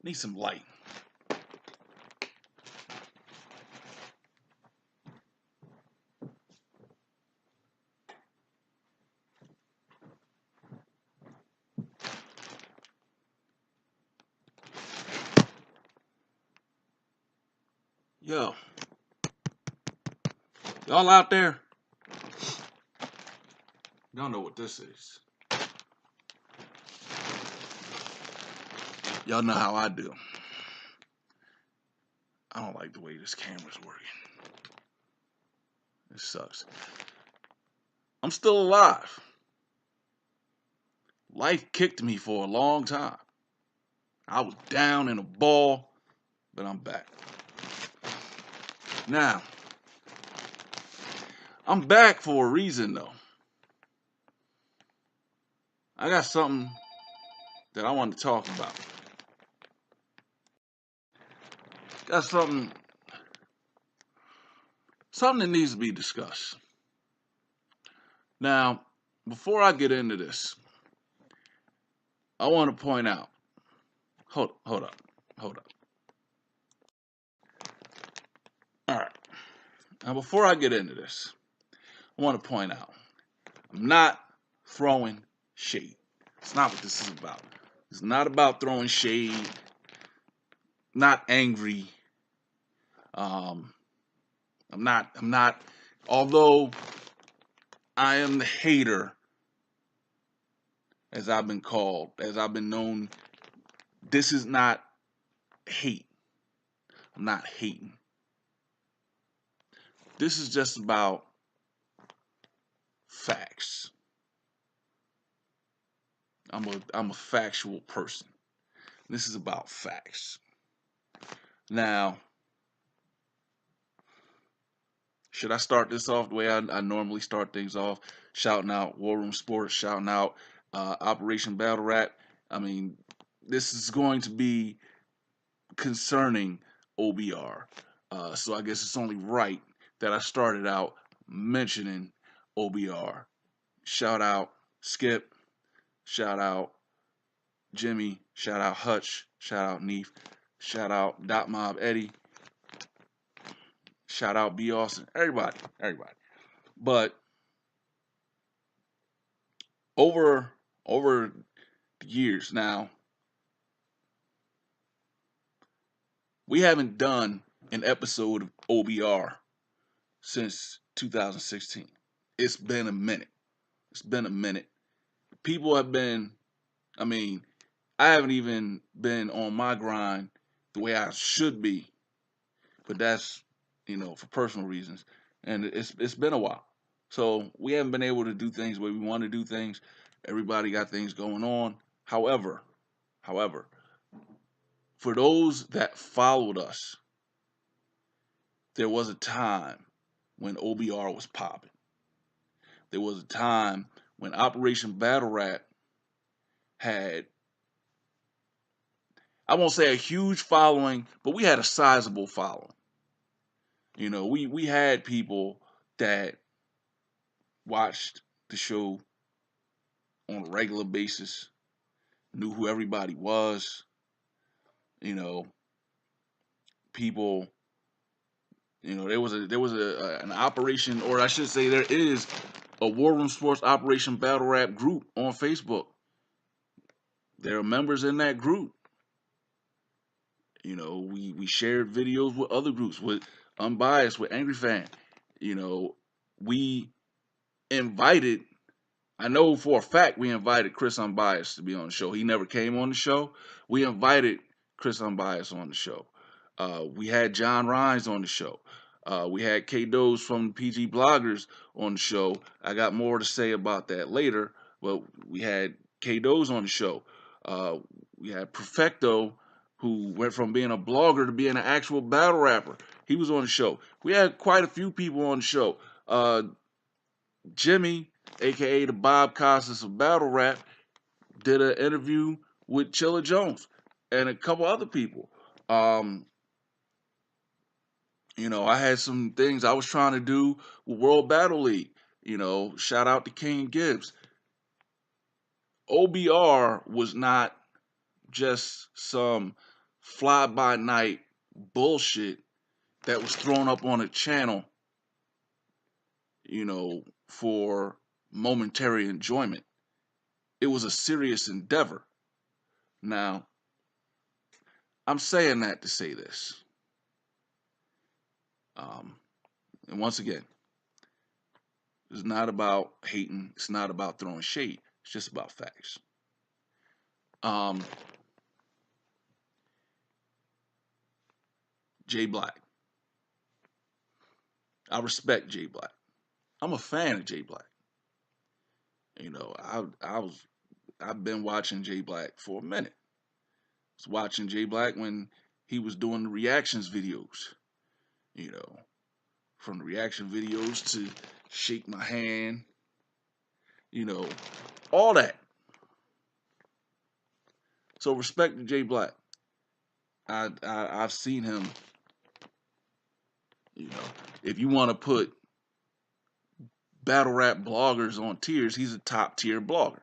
Need some light. Yo, y'all out there? Y'all know what this is. Y'all know how I do. I don't like the way this camera's working. It sucks. I'm still alive. Life kicked me for a long time. I was down in a ball, but I'm back. Now, I'm back for a reason though. I got something that I want to talk about. Got something that needs to be discussed. Now, before I get into this, I want to point out. Hold up. All right. Now, before I get into this, I want to point out I'm not throwing shade. It's not what this is about. It's not about throwing shade. Not angry. I'm not. Although I am the hater, as I've been called, as I've been known. This is not hate. I'm not hating. This is just about facts. I'm a factual person. This is about facts. Now, should I start this off the way I normally start things off? Shouting out War Room Sports, shouting out Operation Battle Rap. I mean, this is going to be concerning OBR. So I guess it's only right that I started out mentioning OBR. Shout out Skip. Shout out Jimmy. Shout out Hutch. Shout out Neef. Shout out Dot Mob Eddie. Shout out B Austin. Everybody. But over the years now, we haven't done an episode of OBR since 2016. It's been a minute. People have been, I mean, I haven't even been on my grind the way I should be, but that's, for personal reasons. And it's been a while. So we haven't been able to do things the way we want to do things. Everybody got things going on. However, for those that followed us, there was a time when OBR was popping. There was a time when Operation Battle Rap had, I won't say a huge following, but we had a sizable following. We had people that watched the show on a regular basis, knew who everybody was. People. There was an operation, or I should say, there is a War Room Sports Operation Battle Rap group on Facebook. There are members in that group. We shared videos with other groups, with Unbiased, with Angry Fan. We invited, I know for a fact we invited Chris Unbiased to be on the show. He never came on the show. We invited Chris Unbiased on the show. We had John Rhines on the show. We had K Does from PG Bloggers on the show. I got more to say about that later, but we had K Does on the show. We had Perfecto, who went from being a blogger to being an actual battle rapper. He was on the show. We had quite a few people on the show. Jimmy, aka the Bob Costas of battle rap, did an interview with Chilla Jones and a couple other people. I had some things I was trying to do with World Battle League. Shout out to King Gibbs. OBR was not just some fly-by-night bullshit that was thrown up on a channel, for momentary enjoyment. It was a serious endeavor. Now, I'm saying that to say this. And once again, it's not about hating. It's not about throwing shade. It's just about facts. Jay Black. I respect Jay Black. I'm a fan of Jay Black. I've been watching Jay Black for a minute. I was watching Jay Black when he was doing the reactions videos. From the reaction videos to shake my hand, all that. So respect to Jay Black. I've seen him. If you want to put battle rap bloggers on tiers, he's a top tier blogger.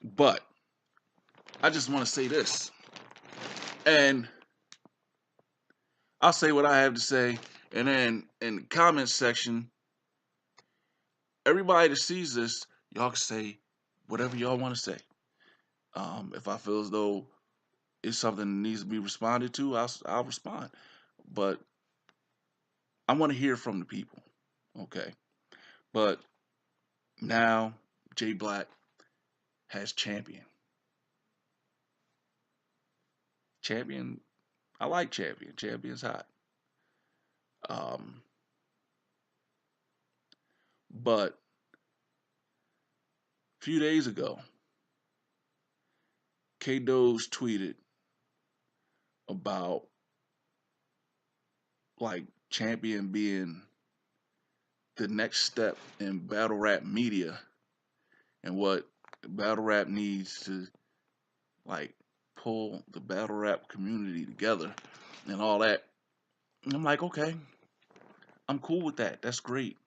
But I just want to say this, and I'll say what I have to say, and then in the comments section, everybody that sees this, y'all can say whatever y'all want to say. If I feel as though it's something that needs to be responded to, I'll respond. But I want to hear from the people, okay? But now Jay Black has Champion. Champion, I like Champion. Champion's hot. But a few days ago, K-Doz tweeted about like Champion being the next step in battle rap media and what battle rap needs to like pull the battle rap community together and all that. And I'm like, okay, I'm cool with that. That's great.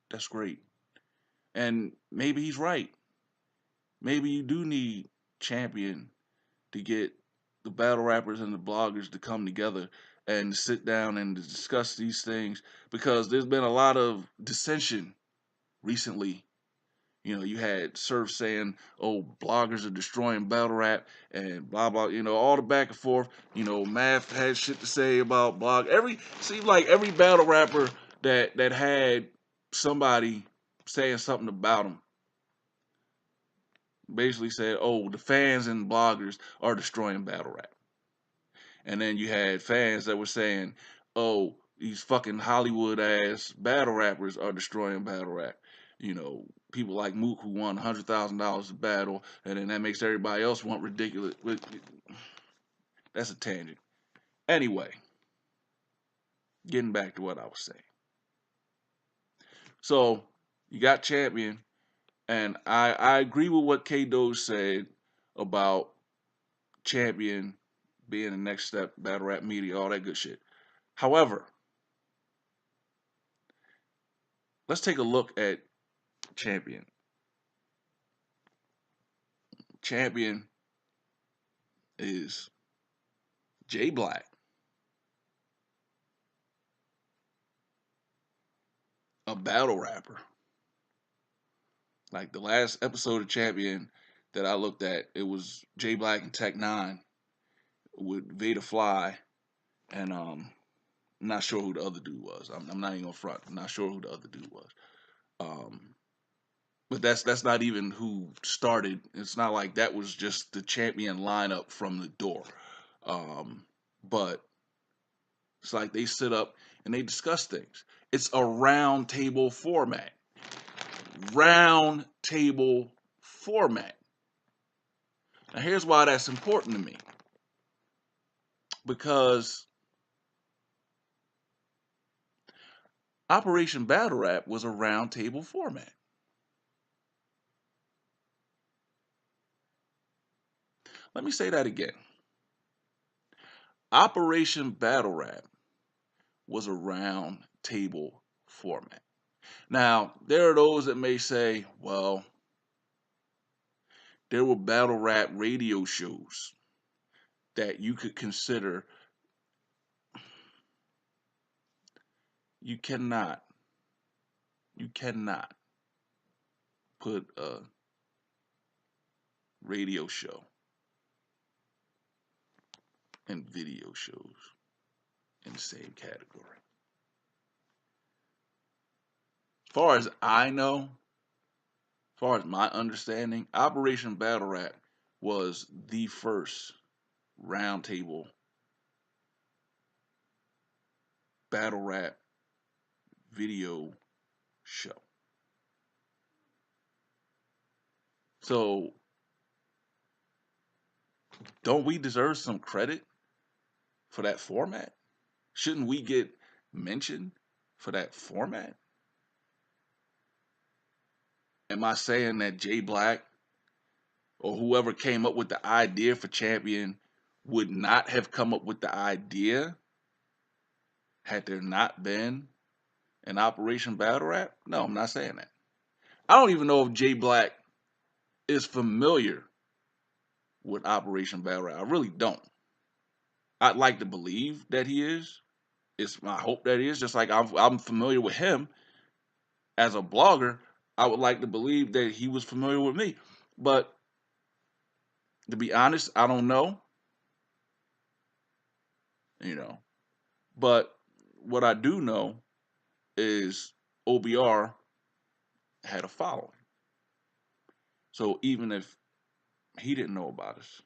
That's great. And maybe he's right. Maybe you do need Champion to get the battle rappers and the bloggers to come together and sit down and discuss these things, because there's been a lot of dissension recently. You had Surf saying, "Oh, bloggers are destroying battle rap," and blah blah. All the back and forth. Math had shit to say about blog. Seemed like every battle rapper that had somebody saying something about them basically said, "Oh, the fans and bloggers are destroying battle rap." And then you had fans that were saying, "Oh, these fucking Hollywood ass battle rappers are destroying battle rap." People like Mook who won $100,000 a battle, and then that makes everybody else want ridiculous. That's a tangent. Anyway, getting back to what I was saying. So you got Champion, and I agree with what K-Doz said about Champion being the next step, battle rap media, all that good shit. However, let's take a look at Champion. Champion is Jay Black, a battle rapper. Like the last episode of Champion that I looked at, it was Jay Black and Tech Nine with Veda Fly, and I'm not sure who the other dude was. I'm not even gonna front. I'm not sure who the other dude was. But that's not even who started. It's not like that was just the Champion lineup from the door. But it's like they sit up and they discuss things. It's a round table format. Round table format. Now here's why that's important to me. Because Operation Battle Rap was a round table format. Let me say that again. Operation Battle Rap was a round table format. Now, there are those that may say, well, there were battle rap radio shows that you could consider. You cannot, you cannot put a radio show and video shows in the same category. As far as I know, as far as my understanding, Operation Battle Rap was the first roundtable battle rap video show. So, don't we deserve some credit for that format? Shouldn't we get mentioned for that format? Am I saying that Jay Black or whoever came up with the idea for Champion would not have come up with the idea had there not been an Operation Battle Rap? No, I'm not saying that. I don't even know if Jay Black is familiar with Operation Battle Rap. I really don't. I'd like to believe that he is. It's my hope that he is. Just like I'm familiar with him as a blogger, I would like to believe that he was familiar with me. But to be honest, I don't know. You know. But what I do know is OBR had a following. So even if he didn't know about us,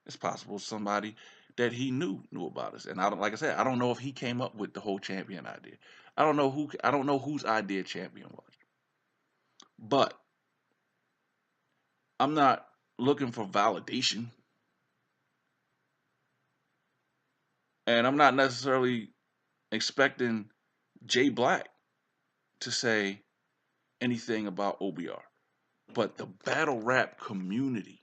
it's possible somebody that he knew about us. And I don't, like I said, I don't know if he came up with the whole Champion idea. I don't know whose idea Champion was. But I'm not looking for validation. And I'm not necessarily expecting Jay Black to say anything about OBR. But the battle rap community,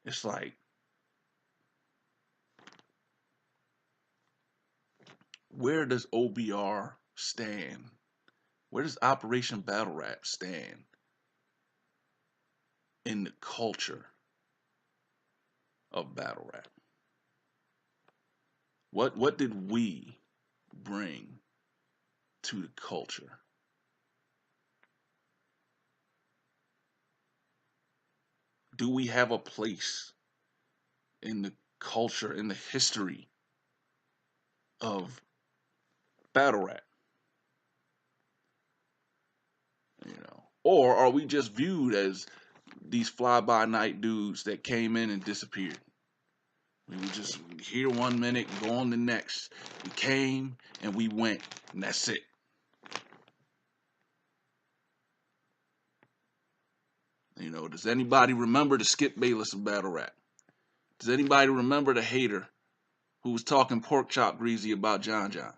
it's like, where does OBR stand? Where does Operation Battle Rap stand in the culture of battle rap? What did we bring to the culture? Do we have a place in the culture, in the history of battle rap? You know, or are we just viewed as these fly-by-night dudes that came in and disappeared? We were just here 1 minute, gone the next. We came and we went, and that's it. You know, does anybody remember the Skip Bayless of battle rap? Does anybody remember the hater who was talking pork chop greasy about John John?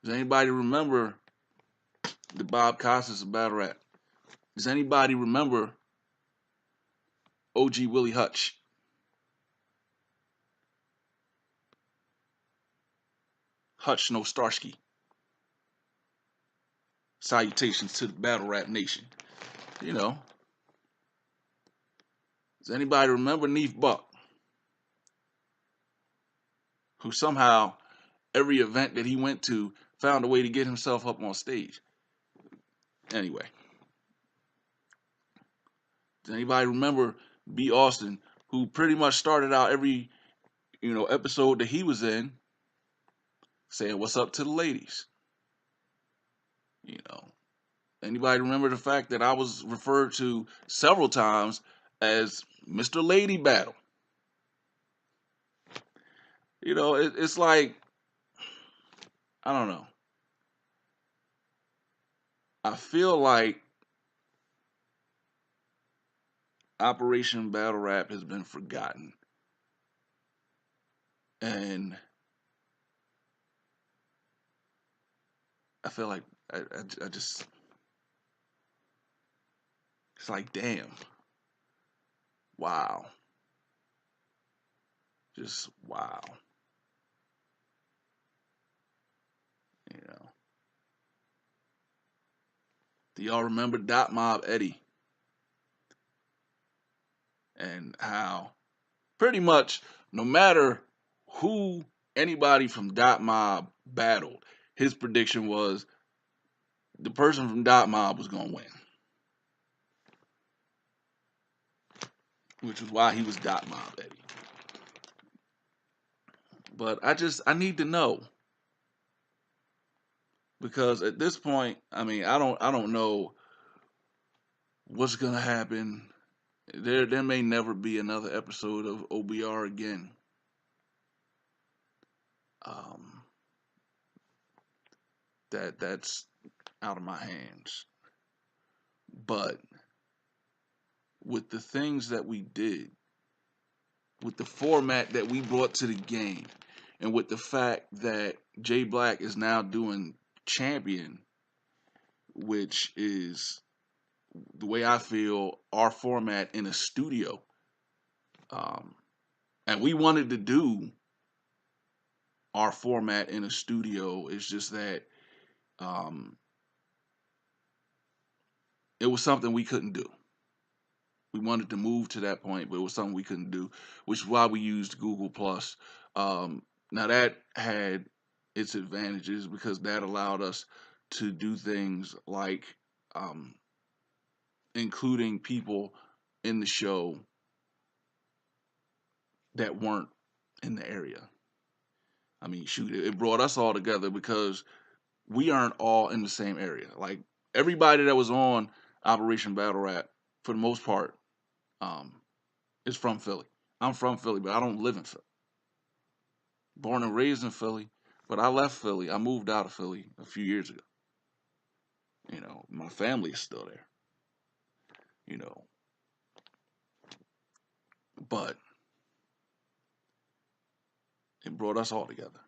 Does anybody remember the Bob Costas of battle rap? Does anybody remember OG Willie Hutch? Hutch no Starsky. Salutations to the battle rap nation. You know. Does anybody remember Neef Buck? Who somehow, every event that he went to, found a way to get himself up on stage. Anyway. Does anybody remember B. Austin, who pretty much started out every, episode that he was in saying, "What's up to the ladies?" You know. Anybody remember the fact that I was referred to several times as Mr. Lady Battle? You know, it's like, I don't know. I feel like Operation Battle Rap has been forgotten. And I feel like I just, it's like, damn. Wow. Just wow. You know. Do y'all remember Dot Mob Eddie? And how pretty much no matter who anybody from Dot Mob battled, his prediction was the person from Dot Mob was gonna win. Which is why he was Dot Mob Eddie. But I need to know. Because at this point, I mean, I don't know what's gonna happen. There may never be another episode of OBR again. Um, that's out of my hands. But with the things that we did, with the format that we brought to the game, and with the fact that Jay Black is now doing Champion, which is the way I feel our format in a studio. And we wanted to do our format in a studio. It's just that um, it was something we couldn't do. We wanted to move to that point, but it was something we couldn't do, which is why we used Google Plus. Now that had its advantages because that allowed us to do things like um, including people in the show that weren't in the area. I mean, shoot, it brought us all together because we aren't all in the same area. Like everybody that was on Operation Battle Rap, for the most part, um, is from Philly. I'm from Philly, but I don't live in Philly. Born and raised in Philly, but I left Philly. I moved out of Philly a few years ago. You know, my family is still there. You know, but it brought us all together.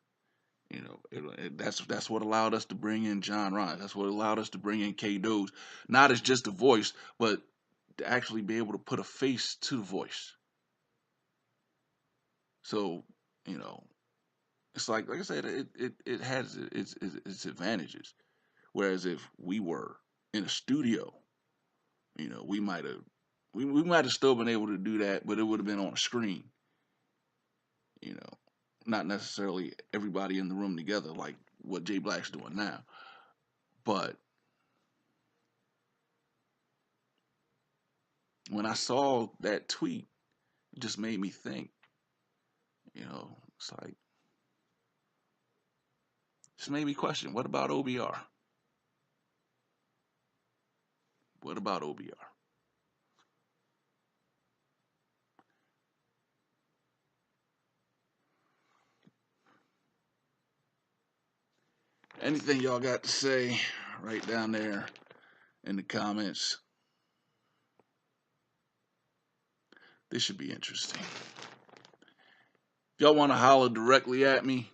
You know, that's what allowed us to bring in John Ryan. That's what allowed us to bring in K Doze, not as just a voice, but to actually be able to put a face to the voice. So, you know, it's like I said, it has its advantages. Whereas if we were in a studio, you know, we might have still been able to do that, but it would have been on a screen. You know, not necessarily everybody in the room together like what Jay Black's doing now. But when I saw that tweet, it just made me think. You know, it's like just made me question: what about OBR? What about OBR? Anything y'all got to say, right down there in the comments. This should be interesting. If y'all want to holler directly at me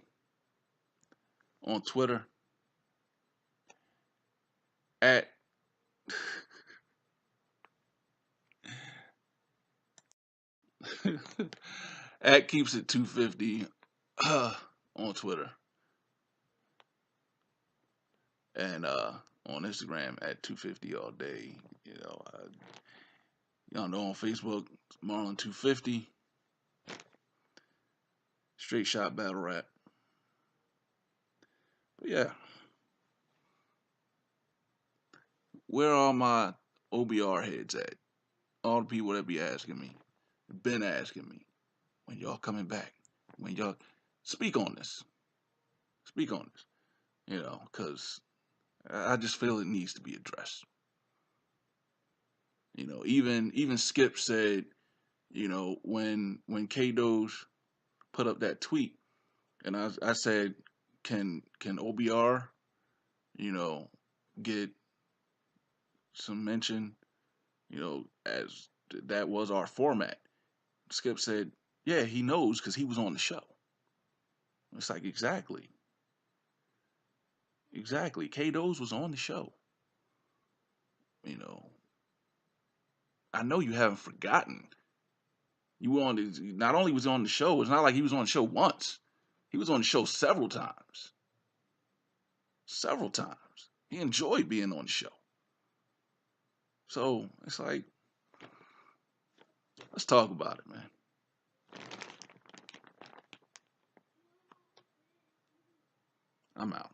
on Twitter at at keeps it 250 on Twitter and on Instagram at 250 all day. You know, y'all know on Facebook Marlon 250. Straight shot battle rap. But yeah, where are my OBR heads at? All the people that be asking me, been asking me, when y'all coming back? When y'all speak on this? Speak on this. You know, because I just feel it needs to be addressed. You know, even Skip said, you know, when K Doge put up that tweet, and I said, can OBR, you know, get some mention, you know, as that was our format. Skip said, yeah, he knows because he was on the show. It's like exactly. Exactly. K Doze was on the show. You know, I know you haven't forgotten. You were on the, not only was he on the show, it's not like he was on the show once. He was on the show several times. Several times. He enjoyed being on the show. So it's like, let's talk about it, man. I'm out.